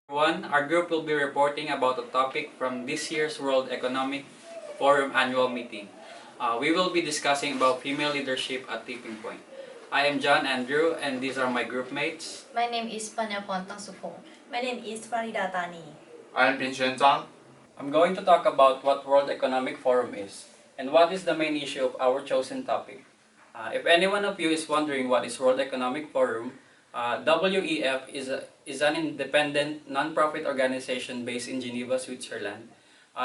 Our group will be reporting about a topic from this year's World Economic Forum annual meeting. We will be discussing about female leadership at tipping point. I am John Andrew and these are my group mates. My name is Panyaporn Tangsupong. My name is Fareeda, Tanee. I am Chang. I'm going to talk about what World Economic Forum is and what is the main issue of our chosen topic. If any one of you is wondering what is World Economic Forum, WEF is an independent non-profit organization based in Geneva, Switzerland.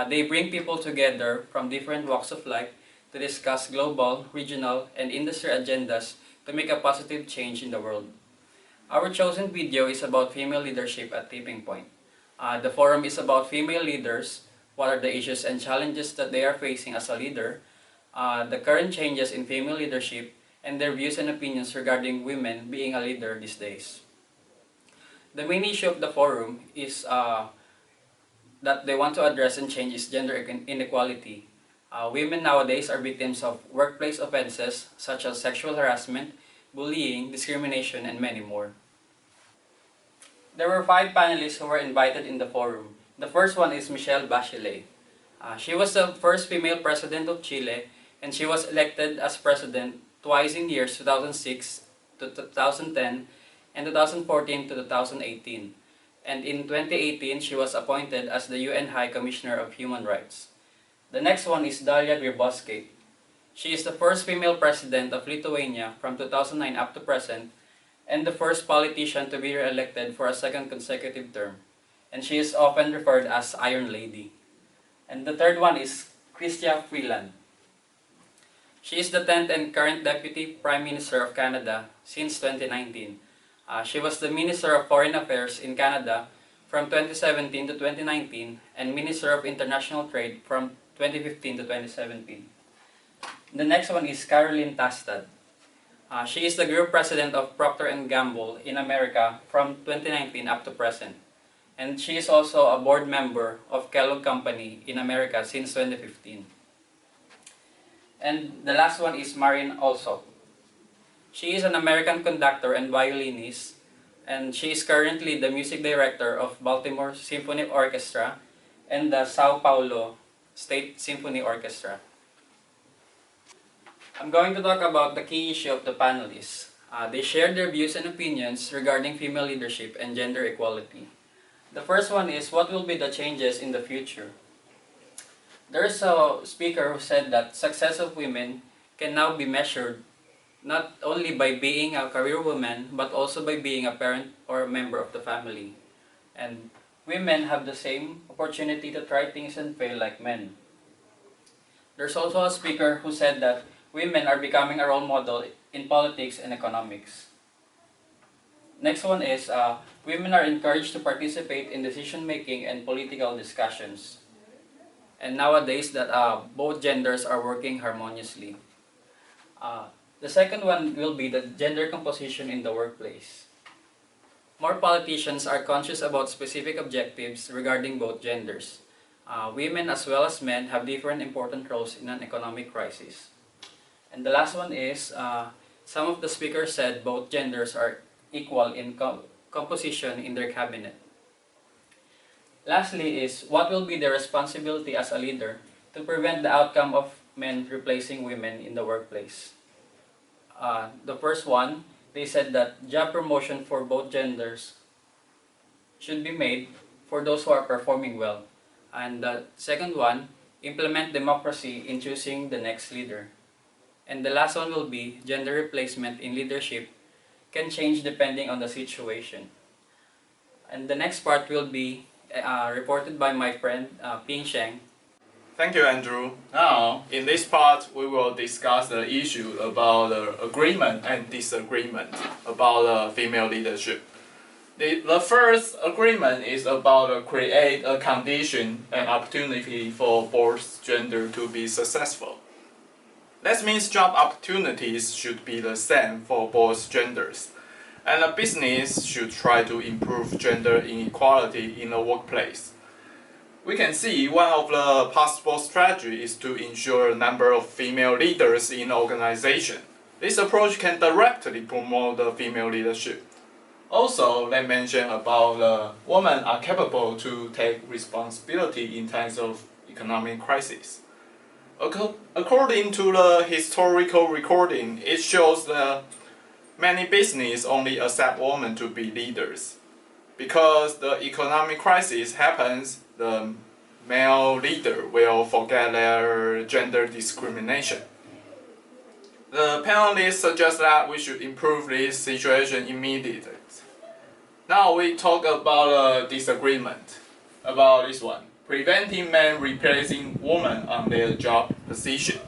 They bring people together from different walks of life to discuss global, regional, and industry agendas to make a positive change in the world. Our chosen video is about female leadership at tipping point. The forum is about female leaders, what are the issues and challenges that they are facing as a leader, the current changes in female leadership, and their views and opinions regarding women being a leader these days. The main issue of the forum is that they want to address and change is gender inequality. Women nowadays are victims of workplace offenses such as sexual harassment, bullying, discrimination, and many more. There were 5 panelists who were invited in the forum. The first one is Michelle Bachelet. She was the first female president of Chile, and she was elected as president twice in years 2006 to 2010 and 2014 to 2018. And in 2018, she was appointed as the UN High Commissioner of Human Rights. The next one is Dalia Grybauskaite. She is the first female president of Lithuania from 2009 up to present, and the first politician to be re-elected for a second consecutive term. And she is often referred as Iron Lady. And the third one is Chrystia Freeland. She is the 10th and current Deputy Prime Minister of Canada since 2019. She was the Minister of Foreign Affairs in Canada from 2017 to 2019 and Minister of International Trade from 2015 to 2017. The next one is Caroline Tastad. She is the Group President of Procter & Gamble in America from 2019 up to present. And she is also a board member of Kellogg Company in America since 2015. And the last one is Marin Alsop. She is an American conductor and violinist, and she is currently the music director of Baltimore Symphony Orchestra and the Sao Paulo State Symphony Orchestra. I'm going to talk about the key issue of the panelists. They shared their views and opinions regarding female leadership and gender equality. The first one is, what will be the changes in the future? There's a speaker who said that success of women can now be measured not only by being a career woman, but also by being a parent or a member of the family. And women have the same opportunity to try things and fail like men. There's also a speaker who said that women are becoming a role model in politics and economics. Next one is, women are encouraged to participate in decision-making and political discussions. And nowadays that both genders are working harmoniously. The second one will be the gender composition in the workplace. More politicians are conscious about specific objectives regarding both genders. Women as well as men have different important roles in an economic crisis. And the last one is, some of the speakers said both genders are equal in composition in their cabinet. Lastly is, what will be the responsibility as a leader to prevent the outcome of men replacing women in the workplace? The first one, they said that job promotion for both genders should be made for those who are performing well. And the second one, implement democracy in choosing the next leader. And the last one will be, gender replacement in leadership can change depending on the situation. And the next part will be reported by my friend Ping Sheng. Thank you, Andrew. Now, in this part, we will discuss the issue about the agreement and disagreement about female leadership. The first agreement is about create a condition and opportunity for both gender to be successful. That means job opportunities should be the same for both genders, and a business should try to improve gender inequality in the workplace. We can see one of the possible strategies is to ensure a number of female leaders in the organization. This approach can directly promote the female leadership. Also, they mention about women are capable to take responsibility in times of economic crisis. According to the historical recording, it shows that many businesses only accept women to be leaders. Because the economic crisis happens, the male leader will forget their gender discrimination. The panelists suggest that we should improve this situation immediately. Now we talk about a disagreement about this one. Preventing men replacing women on their job position.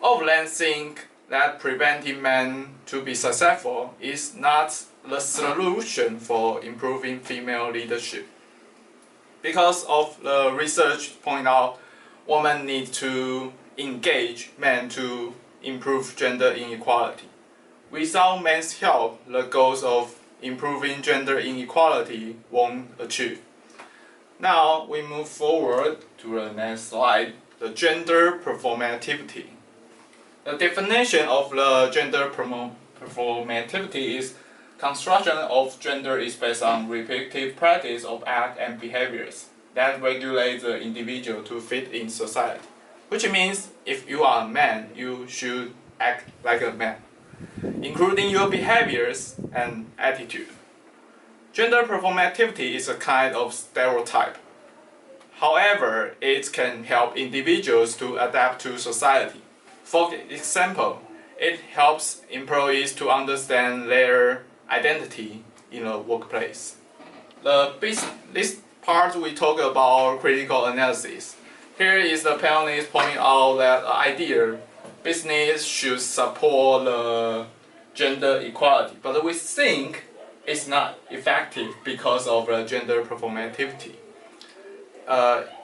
All of them think that preventing men to be successful is not the solution for improving female leadership. Because of the research point out, women need to engage men to improve gender inequality. Without men's help, the goals of improving gender inequality won't achieve. Now we move forward to the next slide, the gender performativity. The definition of the gender performativity is construction of gender is based on repetitive practice of acts and behaviors that regulate the individual to fit in society. Which means if you are a man, you should act like a man, including your behaviors and attitude. Gender performativity is a kind of stereotype. However, it can help individuals to adapt to society. For example, it helps employees to understand their identity in a workplace. This part we talk about critical analysis. Here is the panelist pointing out that idea business should support gender equality, but we think it's not effective because of the gender performativity.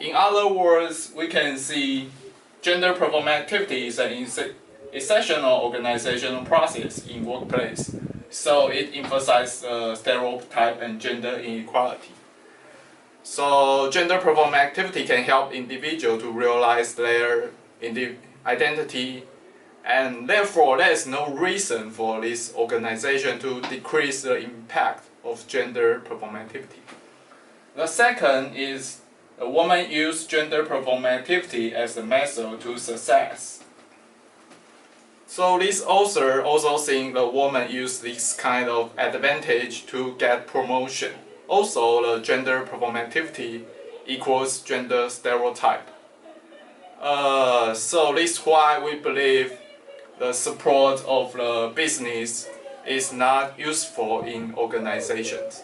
In other words, we can see gender performativity is an exceptional organizational process in workplace, so it emphasizes stereotype and gender inequality. So gender performativity can help individuals to realize their identity, and therefore there is no reason for this organization to decrease the impact of gender performativity. The second is a woman use gender performativity as a method to success. So this author also think the woman use this kind of advantage to get promotion. Also, the gender performativity equals gender stereotype. So this is why we believe the support of the business is not useful in organizations.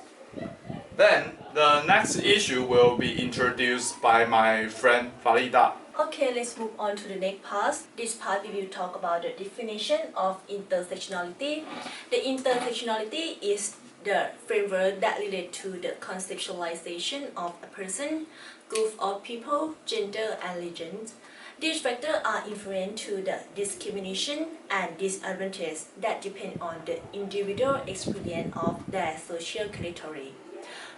Then, the next issue will be introduced by my friend Fareeda. Okay, let's move on to the next part. This part we will talk about the definition of intersectionality. The intersectionality is the framework that relates to the conceptualization of a person, group of people, gender, and religion. These factors are inherent to the discrimination and disadvantage that depend on the individual experience of their social category.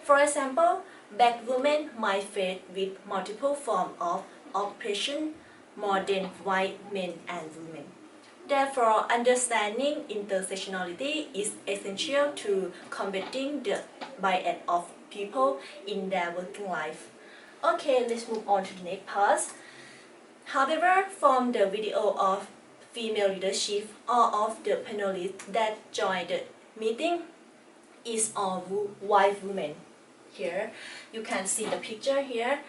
For example, black women might face with multiple forms of oppression more than white men and women. Therefore, understanding intersectionality is essential to combating the bias of people in their working life. Okay, let's move on to the next part. However, from the video of female leadership, all of the panelists that joined the meeting is all white women. Here, you can see the picture here.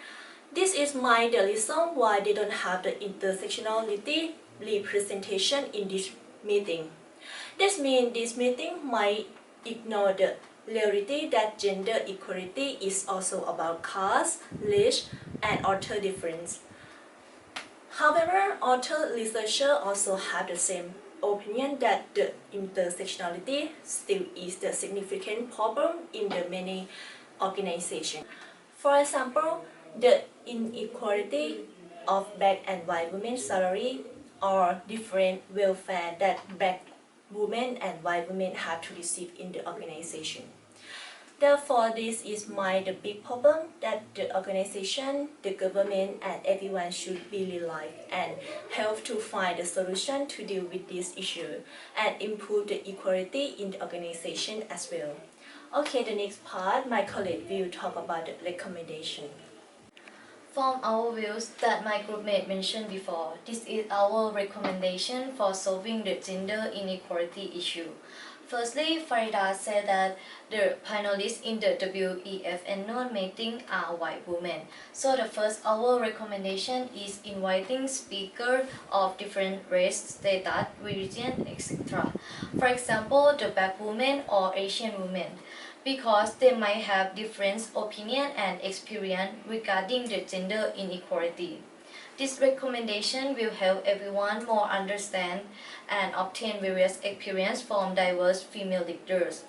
This is the reason why they don't have the intersectionality representation in this meeting. This means this meeting might ignore the reality that gender equality is also about caste, race, and other difference. However, other researchers also have the same opinion that the intersectionality still is the significant problem in the many organizations. For example, the inequality of black and white women's salary or different welfare that black women and white women have to receive in the organization. Therefore, this is the big problem that the organization, the government, and everyone should be realize and help to find a solution to deal with this issue and improve the equality in the organization as well. Okay, the next part, my colleague will talk about the recommendation. From our views that my groupmate mentioned before, this is our recommendation for solving the gender inequality issue. Firstly, Fareeda said that the panelists in the WEF annual meeting are white women. So the first our recommendation is inviting speakers of different race, status, religion, etc. For example, the black women or Asian women, because they might have different opinion and experience regarding the gender inequality. This recommendation will help everyone more understand and obtain various experience from diverse female leaders.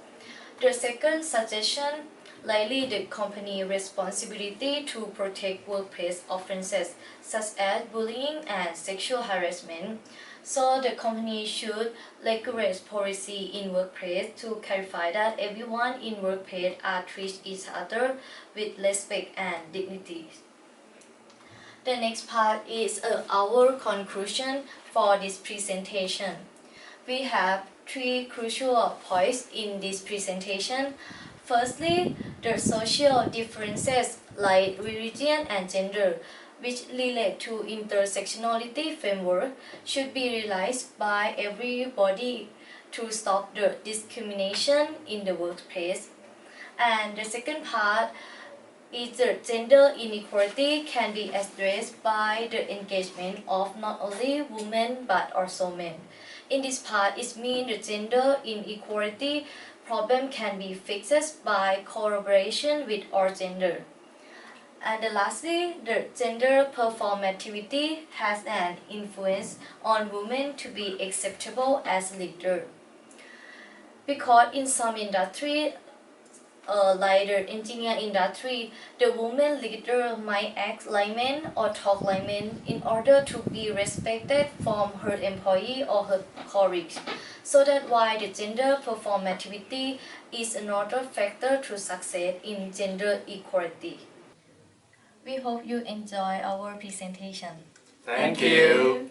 The second suggestion, likely the company responsibility to protect workplace offenses such as bullying and sexual harassment. So the company should regulate policy in workplace to clarify that everyone in workplace are treat each other with respect and dignity. The next part is our conclusion for this presentation. We have three crucial points in this presentation. Firstly, the social differences like religion and gender, which relate to intersectionality framework, should be realized by everybody to stop the discrimination in the workplace. And the second part is the gender inequality can be addressed by the engagement of not only women but also men. In this part, it means the gender inequality problem can be fixed by collaboration with all gender. And lastly, the gender performativity has an influence on women to be acceptable as leader. Because in some industry, like the engineer industry, the woman leader might act like men or talk like men in order to be respected from her employee or her colleagues. So that's why the gender performativity is another factor to success in gender equality. We hope you enjoy our presentation. Thank you.